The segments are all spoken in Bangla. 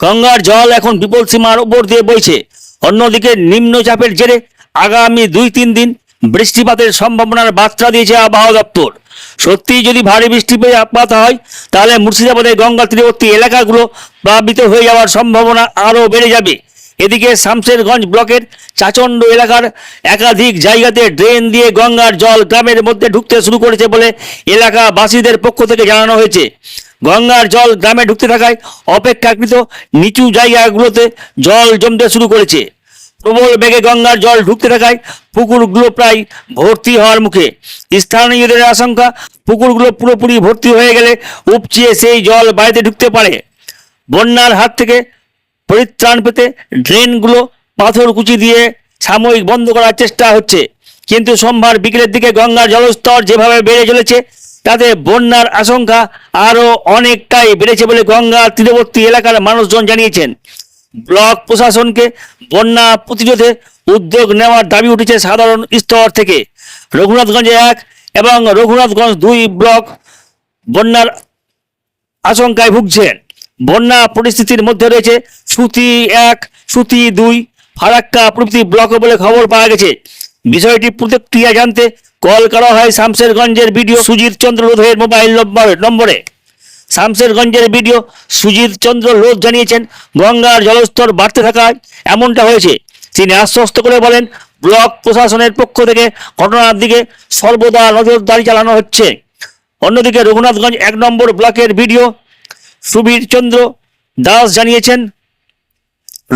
গঙ্গার জল এখন বিপদ সীমার উপর দিয়ে বইছে। অন্যদিকে নিম্নচাপের জেরে আগামী 2-3 দিন বৃষ্টিপাতের সম্ভাবনার বার্তা দিয়েছে আবহাওয়া দপ্তর। সত্যি যদি ভারী বৃষ্টিপাত হয় তাহলে মুর্শিদাবাদের গঙ্গা তীরবর্তী এলাকাগুলো প্লাবিত হয়ে যাওয়ার সম্ভাবনা আরও বেড়ে যাবে। এদিকে শামশেরগঞ্জ ব্লকের চাচণ্ড এলাকার একাধিক জায়গাতে ড্রেন দিয়ে গঙ্গার জল গ্রামের মধ্যে ঢুকতে শুরু করেছে বলে এলাকাবাসীদের পক্ষ থেকে জানানো হয়েছে। গঙ্গার জল গ্রামে ঢুকতে থাকায় অপেক্ষাকৃত নিচু জায়গাগুলোতে জল জমতে শুরু করেছে। প্রবল বেগে গঙ্গার জল ঢুকতে থাকায় পুকুরগুলো প্রায় ভর্তি হওয়ার মুখে। স্থানীয়দের আশঙ্কা, পুকুরগুলো পুরোপুরি ভর্তি হয়ে গেলে উপচিয়ে সেই জল বাড়িতে ঢুকতে পারে। বন্যার হাত থেকে পরিত্রাণ পেতে ড্রেনগুলো পাথরকুচি দিয়ে সাময়িক বন্ধ করার চেষ্টা হচ্ছে, কিন্তু সোমবার বিকেলের দিকে গঙ্গার জলস্তর যেভাবে বেড়ে চলেছে তাতে বন্যার আশঙ্কা আরও অনেকটাই বেড়েছে বলে গঙ্গা তীরবর্তী এলাকার মানুষজন জানিয়েছেন। ব্লক প্রশাসনকে বন্যা প্রতিরোধে উদ্যোগ নেওয়ার দাবি উঠেছে সাধারণ স্তর থেকে। রঘুনাথগঞ্জ 1 এবং রঘুনাথগঞ্জ 2 ব্লক বন্যার আশঙ্কায় ভুগছে। বন্যা পরিস্থিতির মধ্যে রয়েছে সুতি 1, সুতি 2, ফারাক্কা প্রভৃতি ব্লক বলে খবর পাওয়া গেছে। বিষয়টি প্রতিক্রিয়া জানতে কল করা হয় শামশেরগঞ্জের বিডিও সুজিত চন্দ্র লোধের মোবাইল নম্বরে। শামশেরগঞ্জের বিডিও সুজিত চন্দ্র লোধ জানিয়েছেন, গঙ্গার জলস্তর বাড়তে থাকায় এমনটা হয়েছে। তিনি আশ্বস্ত করে বলেন, ব্লক প্রশাসনের পক্ষ থেকে ঘটনার দিকে সর্বদা নজরদারি চালানো হচ্ছে। অন্যদিকে রঘুনাথগঞ্জ 1 নম্বর ব্লকের বিডিও সুবীর চন্দ্র দাস জানিয়েছেন,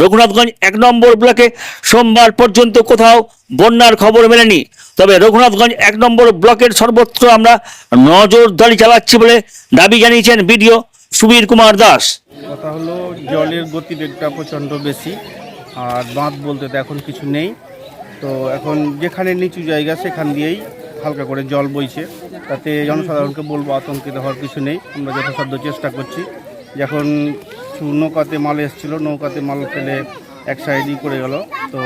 রঘুনাথগঞ্জ 1 নম্বর ব্লকে সোমবার পর্যন্ত কোথাও বন্যার খবর মেলেনি। তবে রঘুনাথগঞ্জ 1 নম্বর ব্লকের সর্বত্র আমরা নজরদারি চালাচ্ছি বলে দাবি জানিয়েছেন বিডিও সুবীর কুমার দাস। কথা হলো, জলের গতিবেগটা প্রচণ্ড বেশি, আর বাঁধ বলতে তো এখন কিছু নেই। তো এখন যেখানে নিচু জায়গা সেখান দিয়েই হালকা করে জল বইছে, তাতে জনসাধারণকে বলবো আতঙ্কিত হওয়ার কিছু নেই। আমরা যথাসাধ্য চেষ্টা করছি। যখন নৌকাতে মাল এসেছিলো, নৌকাতে মাল ফেলে এক সাইডই করে গেল, তো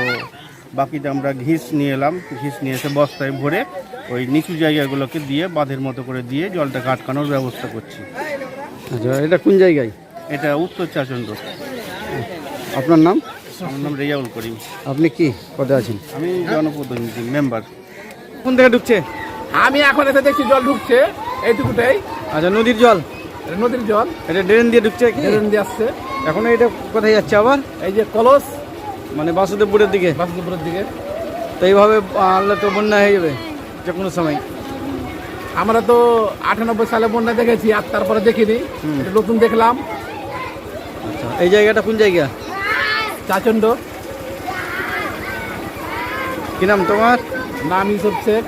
বাকিটা আমরা ঘিস নিয়ে এলাম। ঘিস নিয়ে এসে বস্তায় ভরে ওই নিচু জায়গাগুলোকে দিয়ে বাঁধের মতো করে দিয়ে জলটাকে আটকানোর ব্যবস্থা করছি। আচ্ছা, এটা কোন জায়গায়? এটা উত্তর চাচণ্ড। আপনার নাম? আমার নাম রেজাউল করিম। আপনি কি পদে আছেন? আমি জনপ্রতিনিধি মেম্বার। কোন থেকে ঢুকছে? আমি এখন এসে দেখছি জল ঢুকছে এইটুকুটাই। আচ্ছা, নদীর জল? এটা নদীর জল, এটা ড্রেন দিয়ে ঢুকছে কি? ড্রেন দিয়ে আসছে। এখন এটা কোথায় যাচ্ছে আবার? এই যে কলস, মানে বাসুদেবপুরের দিকে? বাসুদেবপুরের দিকে। তো এইভাবে আনলে তো বন্যা হয়ে যাবে যে কোনো সময়। আমরা তো 98 সালে বন্যা দেখেছি, আর তারপরে দেখিনি, এটা নতুন দেখলাম। আচ্ছা, এই জায়গাটা কোন জায়গা? চাচণ্ড। কি নাম তোমার? নাম ইউসুফ শেখ।